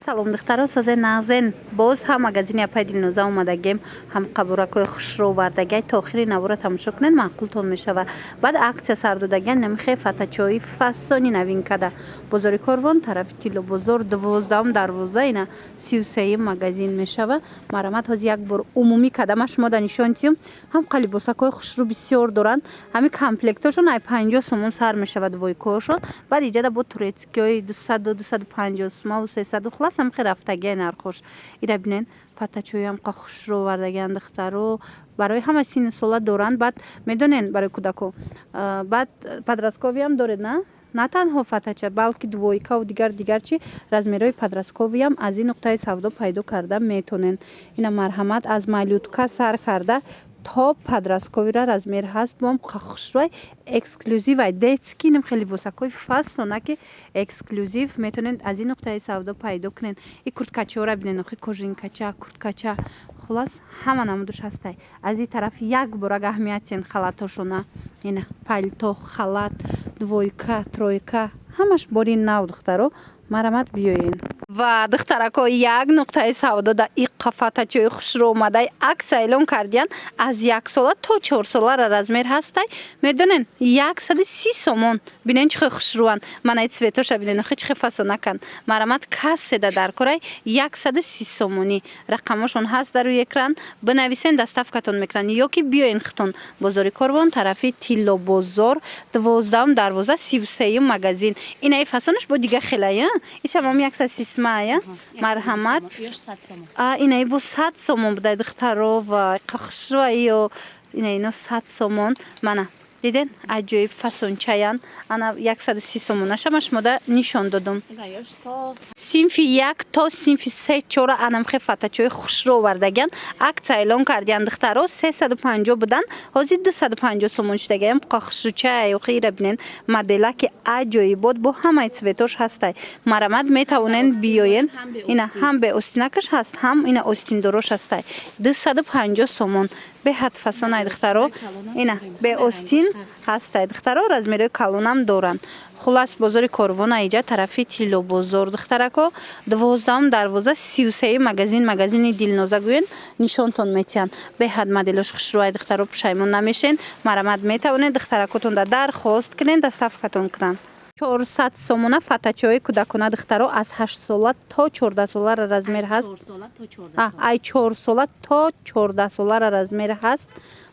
салом духтаро созе нағзен боз ҳам магазини апай дилноза омадагем ҳам қабуракҳои хушро вардагай то охири навора тамошо кунед маъқултон мешава. Баъд аксия сар додаган намихе фатачои фасони новинкада бозори Корвон тарафи Тилло бозор 12 дарвоза ина 33 магазин мешава. Марамат ҳози як бор умумӣ кадама шумо да нишон тиём ҳам қалибосакҳои хушрӯ бисёр доранд. ҳами комплектошон ай 50 сомон сар мешавад войкоошон. баъд иҷада бо турецкиҳои 200 250 сомон 300 хулас ҳамхе рафтагиаи нархош. ира бинен фатачои ҳамқа хушрӯ вардагиан духтаро барои ҳама синни сола доранд. баъд медонен барои кӯдако баъд подростковиам доред на танҳо фатача балки двойкаву дигар чи размерҳои подростковиам аз ин нуқтаи савдо пайдо карда метонен. ина марҳамат аз малютка сар карда то подростковира размер ҳаст. бом хушрӯи эксклюзивай детски ним хеле либосакҳои фасонаки эксклюзив метонен аз ин нуқтаи савдо пайдо кунен. и курткачаҳора бинен охи кожинкача курткача хулас ҳама намудуш ҳастай. аз ин тараф як борак аҳамиятен халатошона ина палто халат двойка тройка ҳамаш бори нав духтаро марамат биёен. ва духтарако як нуқтаи савдо да иққа фатачои хушрӯ омадай акс эълон кардиян аз 1 сола то 4 солара размер ҳастай. медонен 130 сомон бинен чихе хушрӯан манай цветоша бинен охи чихе фасонакан марамат касседа даркорай 130 сомонӣ рақамошон ҳаст дар рӯи экран бинависен доставкатон мекунанд ё ки биёен хитон бозори Корвон тарафи Тилло бозор 12 дарвоза 33 магазин. инаи фасонаш бо дига хелая ишамам 130 мая марҳамат инаи бо 100 сомон будай духтаро ва хушрӯи инаино 100 сомон мана диден аҷоиб фасончаян ана 130 сомонашама шумода нишон додум. синфи 1 то синфи 3-4 анамхе фатачои хушрӯ вардаган акция эълон кардиян духтаро 350 будан ҳозир 250 сомон шудагаям хушрӯчаи охи ира бинен моделаки аҷоибот бо ҳамаи цветош ҳастай. марамат метавонен биёен ина ҳам бе остинакаш ҳаст ҳам ина остиндорош ҳастай 250 сомон беҳад фасонай духтаро ина бе остин ҳастай духтаро размерои калонам доранд. хулас бозори Корвон аиҷа тарафи Тилло бозор духтарако 12 дарвоза 33 магазини дилноза гӯен нишонтон метиҳанд. беҳад моделош хушрӯай духтаро пушаймон намешен. марамат метавонед духтаракотон да дархост кунен доставкатон кунанд. 400 сомона фатачаҳои кӯдакона духтаро аз 8 сола то 14 солара размер ҳаст. ай 4 сола то 14 солара размер ҳаст.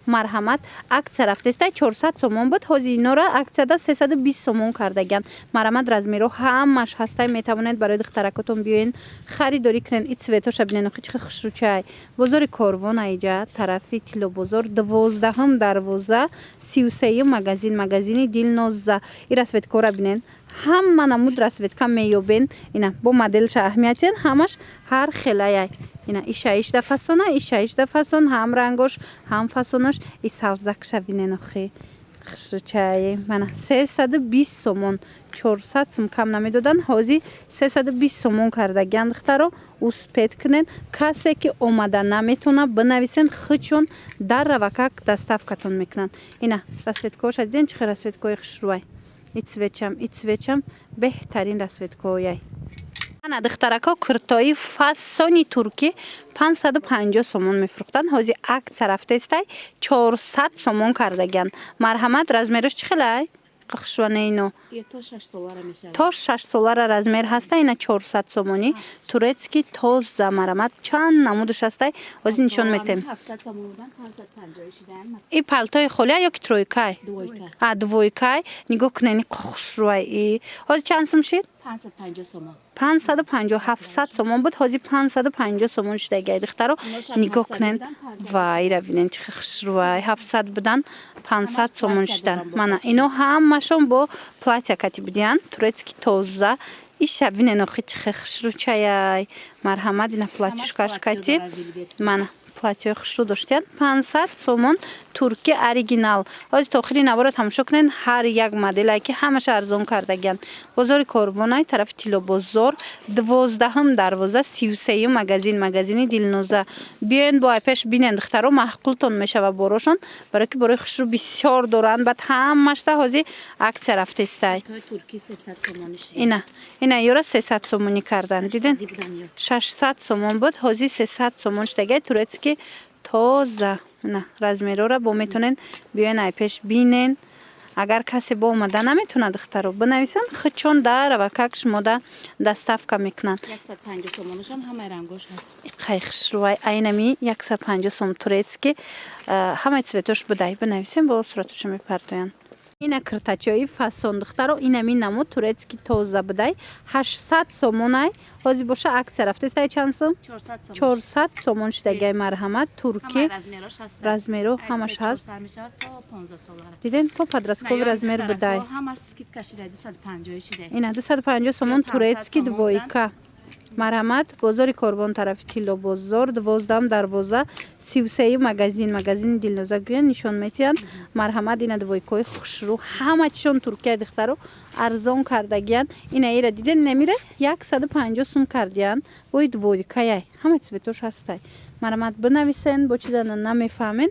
марҳамат акция рафтестай 400 сомон буд ҳозир инора акцияда 320 сомон кардаган. марамат размеро ҳамаш ҳастай метавонед барои духтаракотон биёен харидорӣ кунен. и цветоша бинен охи чихе хушрӯчай бозори Корвон аиҷа тарафи Тилло бозор 12 дарвоза 33 магазини дилноза. и расветкора бинен ҳама намуд расветка меёбен ина бо моделша аҳамиятен ҳамаш ҳар хелаяй ина ишаишда фасона ишаишда фасон ҳам рангош ҳам фасонаш и савзакша бинен охи хушрӯчаи мана 320 сомон 400 сом кам намедодан ҳозир 320 сомон кардаган духтаро успед кунен. касе ки омада наметона бинависен хичон дар равакак доставкатон мекунанд. ина расветкаоша диден чихе расветкаои хушрӯай и цвечам беҳтарин расветкаояй. ана духтарако куртои фасони туркӣ 550 сомон мефурӯхтанд ҳозир акция рафтестай 400 сомон кардаган. марҳамат размерош чӣ хелай хушрӯанеино то 6 солара размер ҳастай ина 400 сомонӣ турецки тоза марамат чанд намудуш ҳастай ҳозир нишон метем. и палтои холия ё ки тройкай двойкай нигоҳ кунен хушрӯай ҳозир чанд сом шид 550 700 сомон буд ҳозир 550 сомон шудагай духтаро нигоҳ кунен ва ира бинен чихе хушрӯай 700 будан 500 сомон шудан. мана ино ҳамашон бо платьякати будиян турецки тоза иша бинен охи чихе хушрӯчаяй марҳамат ина платьюшкашкати мана платье хушру доштан 500 сомон турки оригинал. Ҳозир то охири навора тамошо кунед. Ҳар як моделе ки ҳамаша арзон кардаган. Бозори Корбонай тарафи Тило бозор 12 дарвоза 33 магазини Дилноза. Биён бо айпеш бинен духтаро маҳқултон мешава борошон, барои ки борои хушру бисёр доранд. Баъд ҳамашта ҳозир аксия рафтестай. Турки 300 сомониш. Ина ёра 300 сомонӣ кардан. Диден 600 сомон буд, ҳозир 300 сомон штагай турецки тоза. Ина размерора бо метонен биён айпеш бинен. Агар касе бо омада наметона духтаро бинависан хичон дарава как шумода доставка мекунанд. 150 сомонашам ҳамаи рангош ҳаст. Хай хушрувай айнами 150 сом турецки ҳамаи цветош будай бинависен бо суратоша мепартоянд. Ина киртачои фасон духтаро инами намуд турецки тоза будай 800 сомонай. Ҳозир боша аксия рафтестай чанд сом? 400 сомон штагай марҳамат турки. Размеро ҳамаш ҳаст. Диден то подростковый размер будай. Ина 250 сомон турецки двойка. Марҳамат бозори Корбон тарафи Тило бозор 12 дарвоза 33 магазини Дилноза гӯян нишон метиҳанд. Марҳамат ина двойкаи хушру ҳама чишон туркия духтаро арзон кардагиянд. Ина ира диден намира 150 сум кардиянд бои двойкаяй ҳама цветош ҳастай. Марҳамат бинависен бо чизана намефаҳмен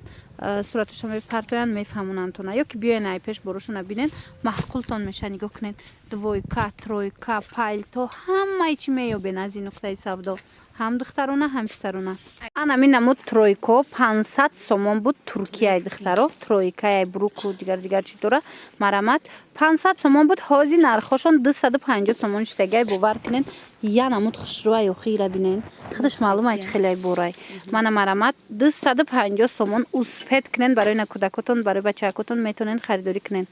суратоша мепартоянд мефаҳмонанд ё ки биёен айпеш борошона бинен маҳқултон меша нигоҳ кунед двойка тройка пайлто ҳамаи чи меёбен аз ин нуқтаи савдо ҳам духтарона ҳам писарона. Анами намуд тройко 500 сомон буд туркияи духтаро тройкаяи бруку дигар чи дора. Марҳамат 500 сомон буд ҳозир нархошон 250 сомон штагай бовар кунен. Я намуд хушрувай охира бинен худаш маълум ай чи хелай борай. Мана марҳамат 250 сомон успед кунен барои на кӯдакотон барои бачаакотон метонен харидорӣ кунен.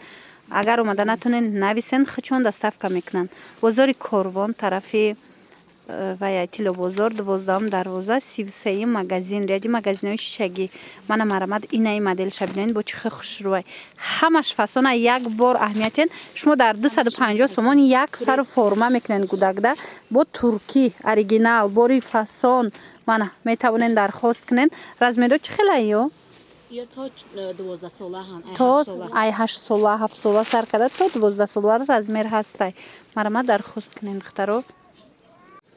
Агар омада натонен нависен хичон доставка мекунанд. Бозори Корбон тарафи вай Тило бозор 12 дарвоза 33 магазин ряди магазинои шишагӣ. Мана марҳамат инаи моделша бинен бо чихи хушрувай ҳамаш фасона як бор аҳамиятен. Шумо дар 250 сомон як сару форма мекунен гудакда бо турки оригинал бори фасон. Мана метавонен дархост кунен. Размеро чи хелаё? Ё то 12 сола ҳан. То ай 8 сола 7 сола сар карда то 12 сола размер ҳастай. Марҳамат дархост кунен духтаро.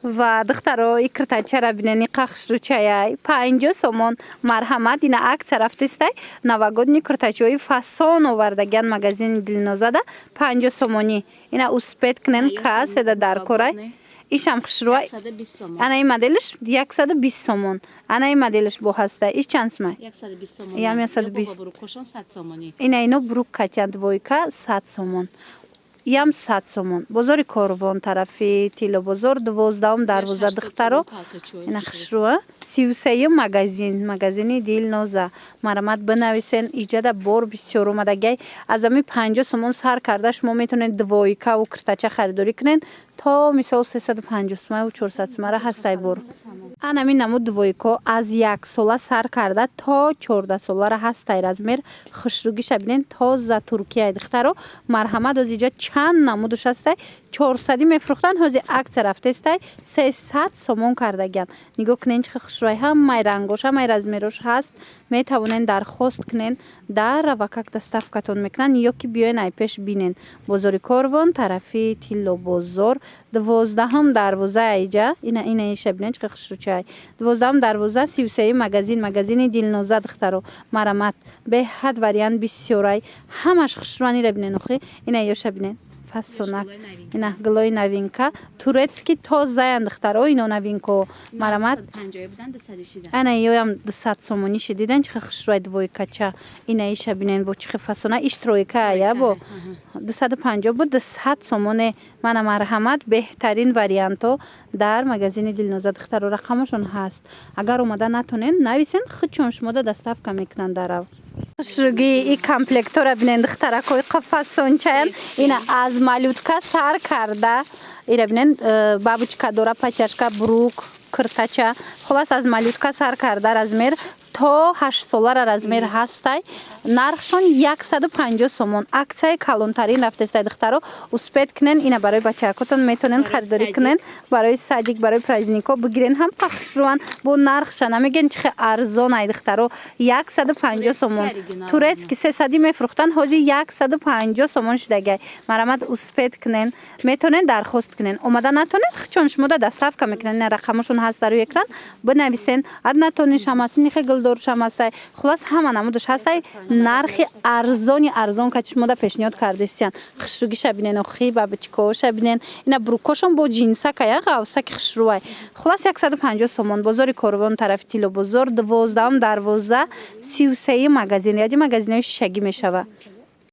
Ва духтаро и киртачара бинен и қахшручаяй 50 сомон. Марҳамат ина аксия рафтестай новогодни киртачои фасон овардаган магазини Дилнозада 50 сомонӣ. Ина успед кунен каседа даркорай ишам хушрувай. Анаи моделиш 120 сомон. Анаи моделиш бо ҳастай иш чанд сомай? 120 сомон. Ям 120 брукошон 100 сомонӣ. Ино брук катян двойка 100 сомон. Ям 100 сомон. Бозори Корбон тарафи Тило бозор 12 дарвоза духтаро ина хушруа 33 магазини Дилноза. Марҳамат бинависен иҷада бор бисёр омадагай аз ами 50 сомон сар карда шумо метонед двойка ва киртача харидорӣ кунед то мисол 350 сомон ва 400 сомон ҳастай бор. Анами намуд двойко аз 1 сола сар карда то 14 солара ҳастай размер хушругиша бинен тоза туркияи духтаро. Марҳамат аз иҷа чанд намудуш ҳастай 400 мефрӯхтанд ҳозир аксия рафтестай 300 сомон кардаган. Нигоҳ кунен чихи хушрувай ҳамаи рангош ҳамаи размерош ҳаст. Метавонен дархост кунен дарава как доставкатон мекунанд ё ки биёен айпеш бинен. Бозори Корбон тарафи Тило бозор 12 дарвоза иҷа ина иша бинен чихи хушручай 12 дарвоза 33 магазини Дилноза духтаро. Марҳамат беҳад вариант бисёрай ҳамаш хушруванира бинен охи ина ёша бинен фасонак ина глои новинка турецки тозаян духтаро ино новинко. Марҳамат 50 будан 260. ана ёям 200 сомонӣ шидидан чихи хушрувай двойкача ина иша бинен бо чихи фасона иш тройка я бо 250 буд 200 сомоне. Мана марҳамат беҳтарин варианто дар магазини Дилноза духтаро рақамашон ҳаст. Агар омада натонен нависен хичон шумода доставка мекунанд дарав. Хушруги и комплектора бинен духтаракои қафасончаян ина аз малютка сар карда ира бинен бабочка дора пачашка брук киртача холас аз малютка сар карда размер то 8 солара размер ҳастай. Нархшон 150 сомон. Аксияи калонтарин рафтестай духтаро успед кунен. Ина барои бачакотон метонен харидорӣ кунен. Барои садик, барои празднико бигирен. Ҳам хушруван бо нархша намеген чихе арзон ай духтаро 150 сомон. Турецки 300 мефрухтан ҳозир 150 сомон шудагай. Марамат успед кунен. Метонен дархост кунен. Омада натонен чон шумода доставка мекунен. Рақамашон ҳаст дар экран. Бинависен. Ад натониш ҳам аст, нихи гулдорш ҳам аст. Хулос ҳама намудаш ҳастай. Нархи арзон ка чишмода пешниҳод кардестиян. Хушругиша бинен охи бабачкоша бинен. Ина брукошон бо джинсака я гавсаки хушрувай. Хулос 150 сомон. Бозори Корвон тарафи Тило бозор 12 дарвоза 33 магазин. Яди магазинои шишагӣ мешава.